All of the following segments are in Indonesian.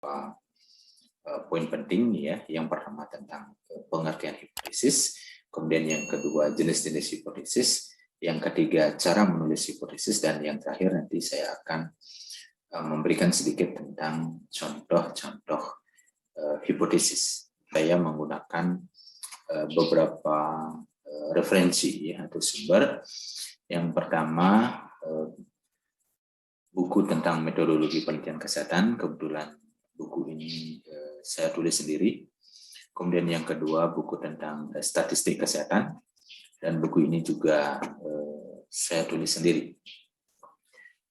beberapa poin penting ya. Yang pertama tentang pengertian hipotesis, kemudian yang kedua jenis-jenis hipotesis, yang ketiga cara menulis hipotesis, dan yang terakhir nanti saya akan memberikan sedikit tentang contoh-contoh hipotesis. Saya menggunakan beberapa referensi ya, atau sumber. Yang pertama buku tentang metodologi penelitian kesehatan, kebetulan buku ini saya tulis sendiri. Kemudian yang kedua buku tentang statistik kesehatan, dan buku ini juga saya tulis sendiri.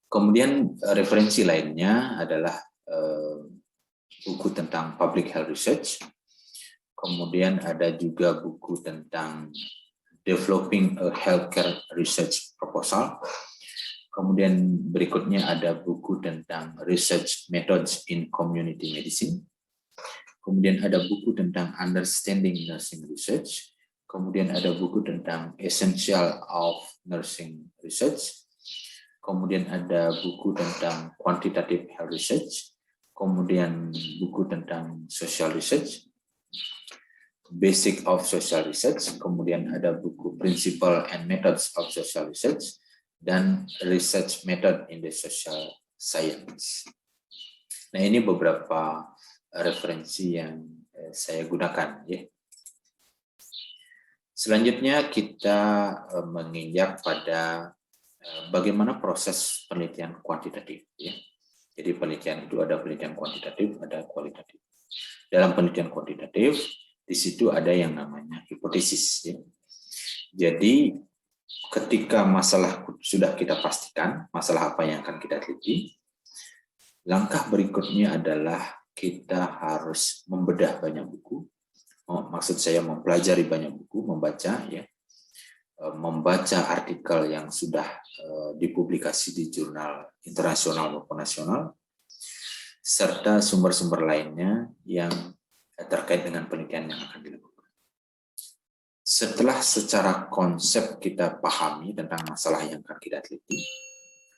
Kemudian referensi lainnya adalah buku tentang public health research. Kemudian ada juga buku tentang developing a healthcare research proposal. Kemudian berikutnya ada buku tentang research methods in community medicine. Kemudian ada buku tentang understanding nursing research. Kemudian ada buku tentang essential of nursing research. Kemudian ada buku tentang quantitative health research. Kemudian buku tentang social research, basic of social research. Kemudian ada buku principle and methods of social research, dan research method in the social science. Nah, ini beberapa referensi yang saya gunakan ya. Selanjutnya kita menginjak pada bagaimana proses penelitian kuantitatif ya. Jadi penelitian itu ada penelitian kuantitatif, ada kualitatif. Dalam penelitian kuantitatif di situ ada yang namanya hipotesis ya. Jadi ketika masalah sudah kita pastikan masalah apa yang akan kita teliti, langkah berikutnya adalah kita harus membedah banyak buku. Maksud saya mempelajari banyak buku, membaca ya, membaca artikel yang sudah dipublikasi di jurnal internasional maupun nasional, serta sumber-sumber lainnya yang terkait dengan penelitian yang akan dilakukan. Setelah secara konsep kita pahami tentang masalah yang akan kita teliti,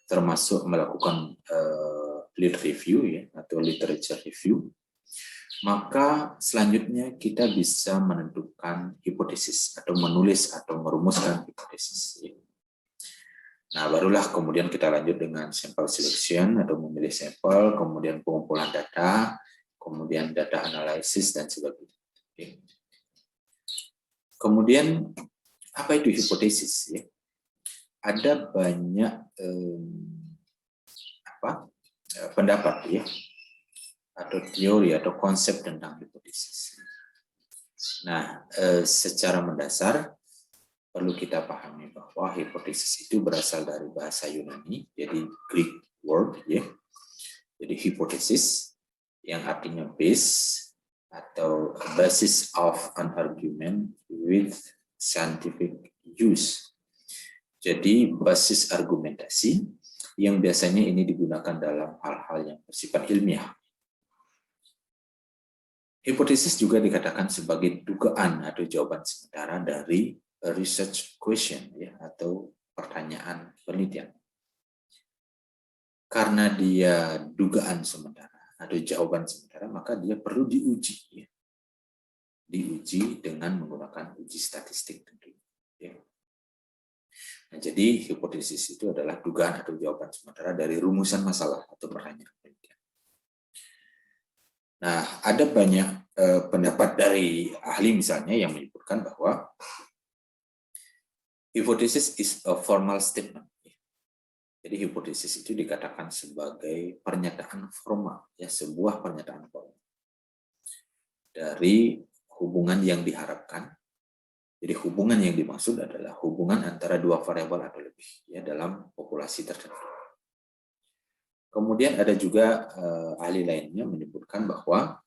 termasuk melakukan lit review ya, atau literature review, maka selanjutnya kita bisa menentukan hipotesis atau menulis atau merumuskan hipotesis. Nah, barulah kemudian kita lanjut dengan sample selection atau memilih sampel, kemudian pengumpulan data, kemudian data analisis dan sebagainya. Kemudian apa itu hipotesis ya? Ada banyak pendapat ya, atau teori atau konsep tentang hipotesis. Nah, secara mendasar perlu kita pahami bahwa hipotesis itu berasal dari bahasa Yunani, jadi Greek word ya. Jadi hipotesis yang artinya base atau basis of an argument with scientific use. Jadi basis argumentasi yang biasanya ini digunakan dalam hal-hal yang bersifat ilmiah. Hipotesis juga dikatakan sebagai dugaan atau jawaban sementara dari a research question ya, atau pertanyaan penelitian. Karena dia dugaan sementara atau jawaban sementara, maka dia perlu diuji ya. Diuji dengan menggunakan uji statistik tentunya ya. Nah, jadi hipotesis itu adalah dugaan atau jawaban sementara dari rumusan masalah atau pertanyaan penelitian. Nah, ada banyak pendapat dari ahli misalnya yang menyebutkan bahwa hipotesis is a formal statement. Jadi hipotesis itu dikatakan sebagai pernyataan formal, ya, sebuah pernyataan formal dari hubungan yang diharapkan. Jadi hubungan yang dimaksud adalah hubungan antara dua variabel atau lebih ya dalam populasi tertentu. Kemudian ada juga ahli lainnya menyebutkan bahwa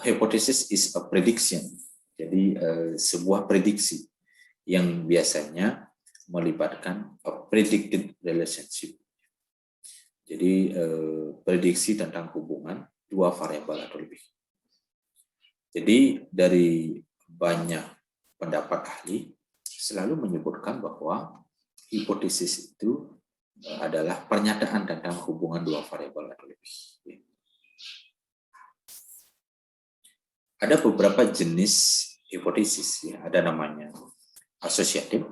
hypothesis is a prediction. Jadi sebuah prediksi yang biasanya melibatkan a predicted relationship. Jadi prediksi tentang hubungan dua variabel atau lebih. Jadi dari banyak pendapat ahli selalu menyebutkan bahwa hipotesis itu adalah pernyataan tentang hubungan dua variabel atau lebih. Ada beberapa jenis hipotesis, ya. Ada namanya asosiatif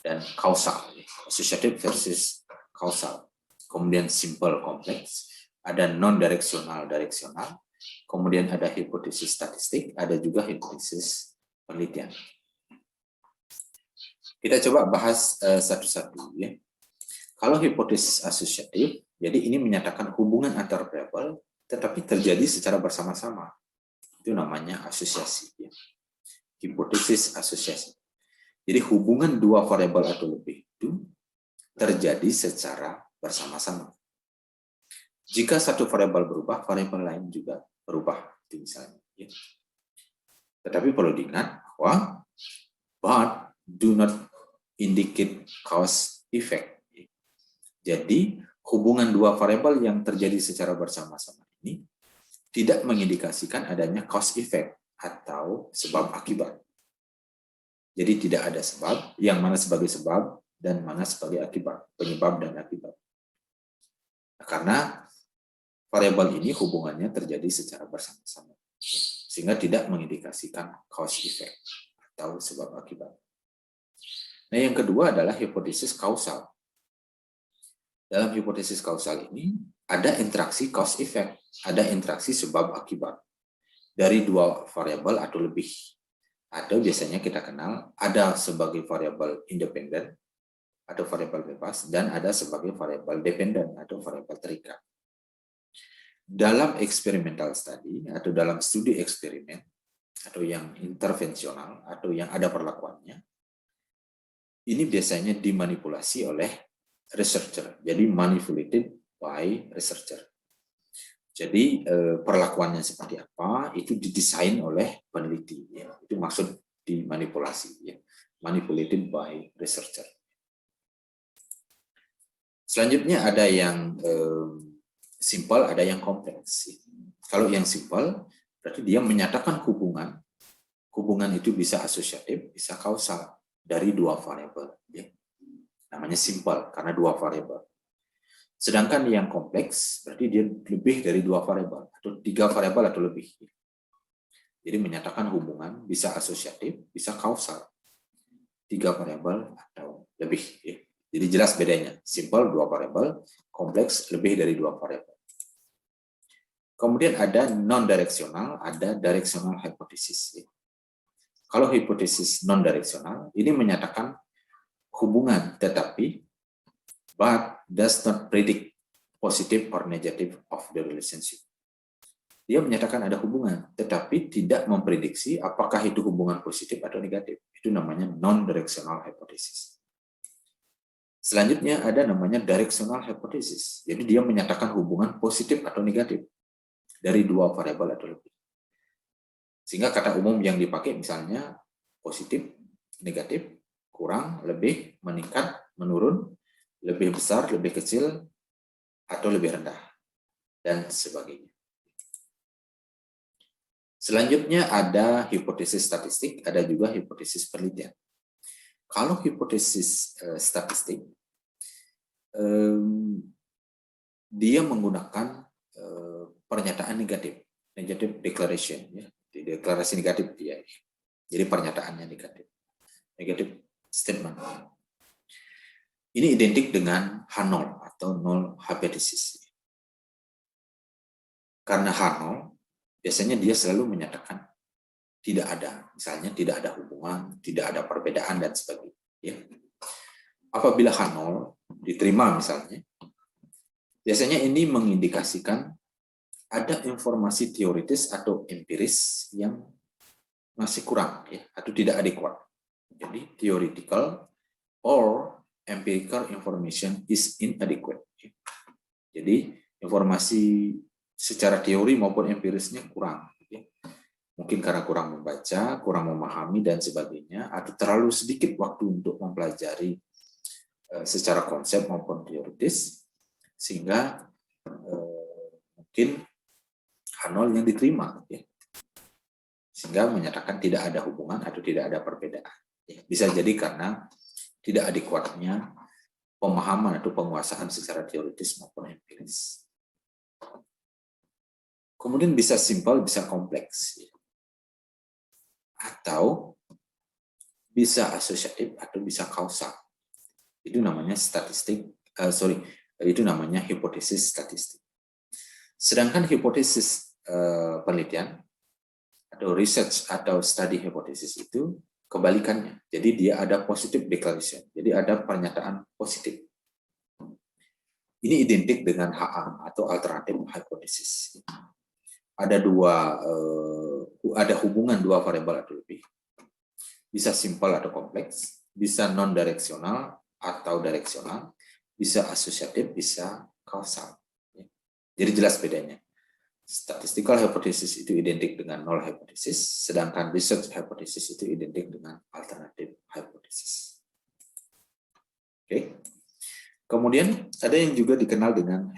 dan kausal. Asosiatif versus kausal. Kemudian simple kompleks, ada non-direksional direksional, kemudian ada hipotesis statistik, ada juga hipotesis penelitian. Kita coba bahas satu-satu, ya. Kalau hipotesis asosiatif, jadi ini menyatakan hubungan antar variabel tetapi terjadi secara bersama-sama. Itu namanya asosiasi, ya. Hipotesis asosiasi. Jadi hubungan dua variabel atau lebih itu terjadi secara bersama-sama. Jika satu variabel berubah, variabel lain juga berubah, itu misalnya. Ya. Tetapi perlu diingat bahwa but do not indicate cause effect. Jadi hubungan dua variabel yang terjadi secara bersama-sama ini tidak mengindikasikan adanya cause effect atau sebab akibat. Jadi tidak ada sebab, yang mana sebagai sebab dan mana sebagai akibat, penyebab dan akibat. Karena variabel ini hubungannya terjadi secara bersama-sama, sehingga tidak mengindikasikan cause effect atau sebab akibat. Nah, yang kedua adalah hipotesis kausal. Dalam hipotesis kausal ini ada interaksi cause effect, ada interaksi sebab akibat dari dua variabel atau lebih. Atau biasanya kita kenal ada sebagai variabel independen atau variabel bebas dan ada sebagai variabel dependen atau variabel terikat. Dalam experimental study atau dalam studi eksperimen atau yang intervensional atau yang ada perlakuannya, ini biasanya dimanipulasi oleh researcher. Jadi manipulated by researcher. Jadi perlakuannya seperti apa itu didesain oleh peneliti. Ya. Itu maksud dimanipulasi. Ya. Manipulated by researcher. Selanjutnya ada yang simple, ada yang kompleks. Kalau yang simple, berarti dia menyatakan hubungan. Hubungan itu bisa asosiatif, bisa kausal dari dua variabel. Ya. Namanya simple karena dua variabel. Sedangkan yang kompleks berarti dia lebih dari dua variabel atau tiga variabel atau lebih. Jadi menyatakan hubungan bisa asosiatif, bisa kausal. Tiga variabel atau lebih. Jadi jelas bedanya. Simple dua variabel, kompleks lebih dari dua variabel. Kemudian ada non-direksional, ada directional hypothesis. Kalau hipotesis non-direksional ini menyatakan hubungan tetapi but does not predict positive or negative of the relationship. Dia menyatakan ada hubungan, tetapi tidak memprediksi apakah itu hubungan positif atau negatif. Itu namanya non-directional hypothesis. Selanjutnya ada namanya directional hypothesis. Jadi dia menyatakan hubungan positif atau negatif dari dua variabel atau lebih. Sehingga kata umum yang dipakai misalnya positif, negatif, kurang, lebih, meningkat, menurun, lebih besar, lebih kecil, atau lebih rendah, dan sebagainya. Selanjutnya ada hipotesis statistik, ada juga hipotesis penelitian. Kalau hipotesis statistik, dia menggunakan pernyataan negatif, negative declaration, ya, deklarasi negatif dia. Jadi pernyataannya negatif, negative statement. Ini identik dengan H0 atau null hypothesis. Karena H0, biasanya dia selalu menyatakan tidak ada, misalnya tidak ada hubungan, tidak ada perbedaan, dan sebagainya. Ya. Apabila H0 diterima misalnya, biasanya ini mengindikasikan ada informasi teoritis atau empiris yang masih kurang, ya, atau tidak adekuat. Jadi theoretical or empirical information is inadequate. Jadi informasi secara teori maupun empirisnya kurang. Mungkin karena kurang membaca, kurang memahami, dan sebagainya, atau terlalu sedikit waktu untuk mempelajari secara konsep maupun teoritis, sehingga mungkin H0 yang diterima. Sehingga menyatakan tidak ada hubungan atau tidak ada perbedaan. Bisa jadi karena tidak adekuatnya pemahaman atau penguasaan secara teoritis maupun empiris. Kemudian bisa simpel, bisa kompleks. atau bisa asosiatif atau bisa kausal. Itu namanya itu namanya hipotesis statistik. Sedangkan hipotesis penelitian atau research atau study hipotesis itu kebalikannya. Jadi dia ada positive declaration. Jadi ada pernyataan positif. Ini identik dengan HA atau alternative hypothesis. Ada hubungan dua variabel atau lebih. Bisa simple atau kompleks, bisa non-direksional atau direksional, bisa asosiatif, bisa kausal. Jadi jelas bedanya. Statistical hypothesis itu identik dengan null hypothesis, sedangkan research hypothesis itu identik dengan alternative hypothesis. Oke. Kemudian ada yang juga dikenal dengan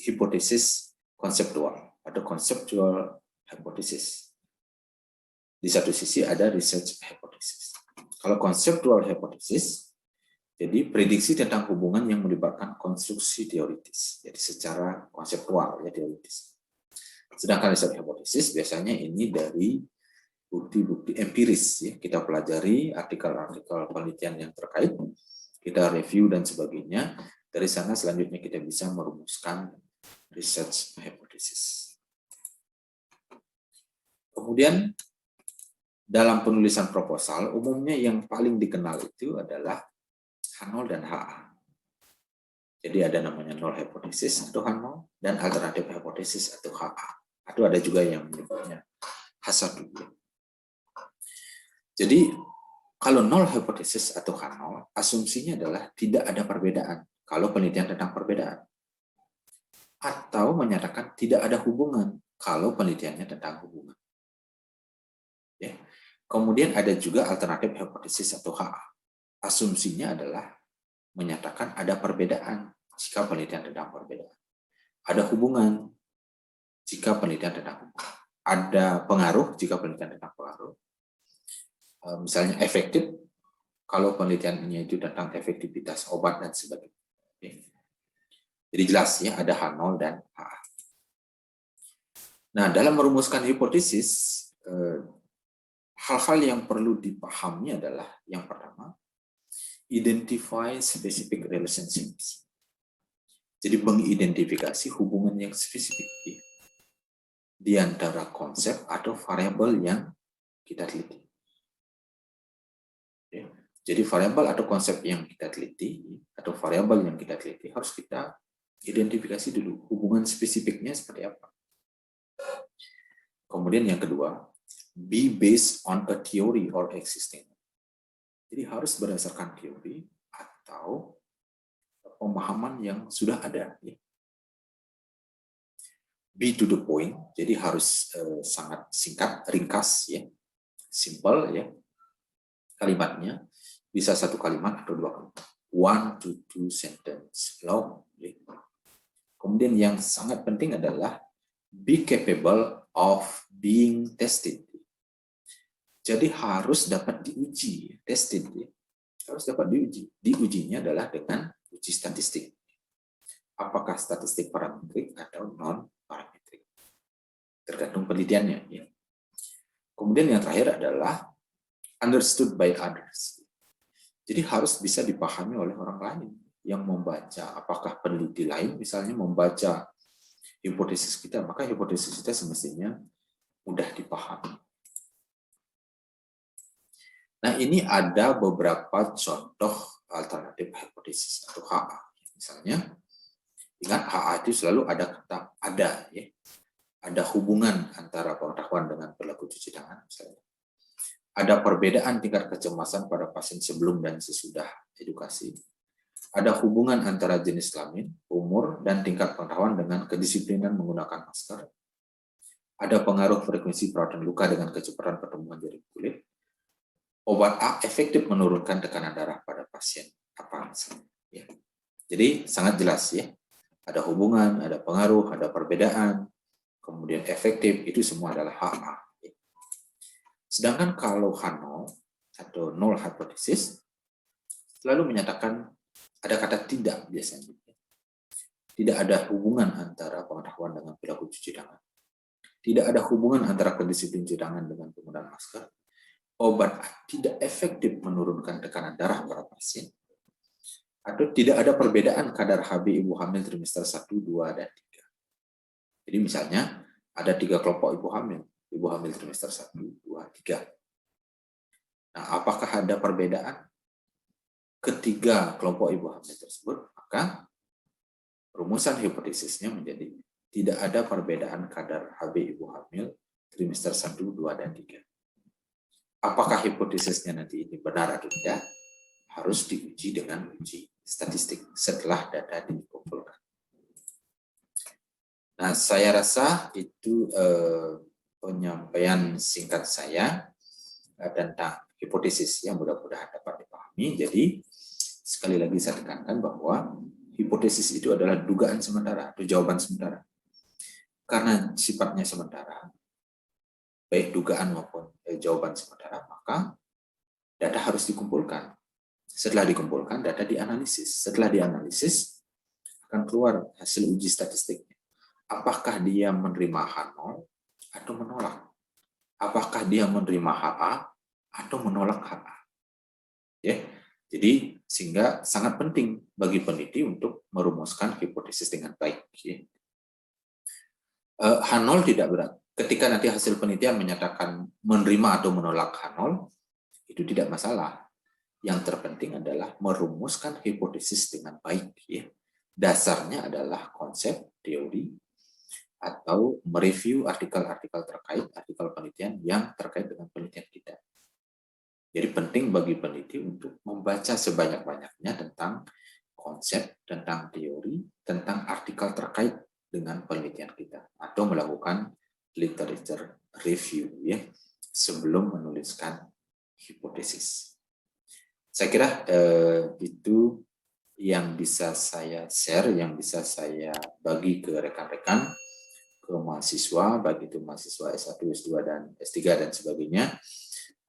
hipotesis konseptual atau conceptual hypothesis. Di satu sisi ada research hypothesis. Kalau conceptual hypothesis, jadi prediksi tentang hubungan yang melibatkan konstruksi teoritis, jadi secara konseptual ya teoritis. Sedangkan research hypothesis biasanya ini dari bukti-bukti empiris ya, kita pelajari artikel-artikel penelitian yang terkait, kita review dan sebagainya. Dari sana selanjutnya kita bisa merumuskan research hypothesis. Kemudian dalam penulisan proposal, umumnya yang paling dikenal itu adalah H0 dan HA. Jadi ada namanya null hypothesis atau H0 dan alternative hypothesis atau HA. Atau ada juga yang menyebutnya H1. Jadi kalau null hypothesis atau H0, asumsinya adalah tidak ada perbedaan kalau penelitian tentang perbedaan. Atau menyatakan tidak ada hubungan kalau penelitiannya tentang hubungan. Ya. Kemudian ada juga alternatif hipotesis atau HA. Asumsinya adalah menyatakan ada perbedaan jika penelitian tentang perbedaan. Ada hubungan jika penelitian tentang hubungan. Ada pengaruh jika penelitian tentang pengaruh. Misalnya efektif kalau penelitiannya itu tentang efektivitas obat dan sebagainya. Jadi jelas ya ada H0 dan HA. Nah, dalam merumuskan hipotesis, hal-hal yang perlu dipahami adalah yang pertama, identify specific relationships. Jadi mengidentifikasi hubungan yang spesifik di antara konsep atau variabel yang kita teliti. Jadi variabel atau konsep yang kita teliti atau variabel yang kita teliti harus kita identifikasi dulu hubungan spesifiknya seperti apa. Kemudian yang kedua, be based on a theory or existing. Jadi harus berdasarkan teori atau pemahaman yang sudah ada. Be to the point, jadi harus sangat singkat, ringkas, ya, simple, ya, kalimatnya bisa satu kalimat atau dua kalimat, 1 to 2 sentence long. Ya. Kemudian yang sangat penting adalah be capable of being tested. Jadi harus dapat diuji, tested, ya. Harus dapat diuji. Diujinya adalah dengan uji statistik. Apakah statistik parametrik atau non-parametrik. Tergantung penelitiannya. Ya. Kemudian yang terakhir adalah understood by others. Jadi harus bisa dipahami oleh orang lain yang membaca. Apakah peneliti lain misalnya membaca hipotesis kita, maka hipotesis kita semestinya mudah dipahami. Nah, ini ada beberapa contoh alternatif hipotesis atau HA. Misalnya, ingat HA itu selalu ada kata ada, ya. Ada hubungan antara pengetahuan dengan perilaku cuci tangan, misalnya. Ada perbedaan tingkat kecemasan pada pasien sebelum dan sesudah edukasi. Ada hubungan antara jenis kelamin, umur, dan tingkat pengetahuan dengan kedisiplinan menggunakan masker. Ada pengaruh frekuensi perawatan luka dengan kecepatan pertumbuhan jaring kulit. Obat A efektif menurunkan tekanan darah pada pasien apa misalnya. Ya. Jadi sangat jelas ya. Ada hubungan, ada pengaruh, ada perbedaan, kemudian efektif, itu semua adalah HA. Ya. Sedangkan kalau H0 atau null hypothesis selalu menyatakan ada kata tidak biasanya. Tidak ada hubungan antara pengetahuan dengan perilaku cuci tangan. Tidak ada hubungan antara kedisiplinan cuci tangan dengan penggunaan masker. obat tidak efektif menurunkan tekanan darah pada pasien, atau tidak ada perbedaan kadar Hb ibu hamil trimester 1, 2, dan 3. Jadi misalnya ada 3 kelompok ibu hamil trimester 1, 2, 3. Nah, apakah ada perbedaan ketiga kelompok ibu hamil tersebut? Maka rumusan hipotesisnya menjadi tidak ada perbedaan kadar Hb ibu hamil trimester 1, 2, dan 3. Apakah hipotesisnya nanti ini benar atau tidak? Harus diuji dengan uji statistik setelah data dikumpulkan. Nah, saya rasa itu penyampaian singkat saya tentang hipotesis yang mudah-mudahan dapat dipahami. Jadi, sekali lagi saya tekankan bahwa hipotesis itu adalah dugaan sementara atau jawaban sementara. Karena sifatnya sementara, baik dugaan maupun jawaban sementara, maka data harus dikumpulkan. Setelah dikumpulkan, data dianalisis. Setelah dianalisis, akan keluar hasil uji statistiknya. Apakah dia menerima H0 atau menolak? Apakah dia menerima HA atau menolak HA? Ya, jadi sehingga sangat penting bagi peneliti untuk merumuskan hipotesis dengan baik. H0 tidak berat. Ketika nanti hasil penelitian menyatakan menerima atau menolak H0, itu tidak masalah. Yang terpenting adalah merumuskan hipotesis dengan baik. Ya. Dasarnya adalah konsep, teori, atau mereview artikel-artikel terkait, artikel penelitian yang terkait dengan penelitian kita. Jadi penting bagi peneliti untuk membaca sebanyak-banyaknya tentang konsep, tentang teori, tentang artikel terkait dengan penelitian kita, atau melakukan literature review ya sebelum menuliskan hipotesis. Saya kira itu yang bisa saya share, yang bisa saya bagi ke rekan-rekan, ke mahasiswa, baik itu mahasiswa S1, S2, dan S3, dan sebagainya,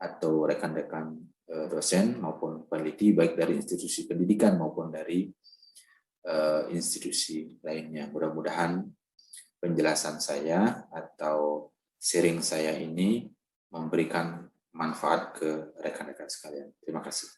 atau rekan-rekan dosen maupun peneliti, baik dari institusi pendidikan maupun dari institusi lainnya. Mudah-mudahan penjelasan saya atau sharing saya ini memberikan manfaat ke rekan-rekan sekalian. Terima kasih.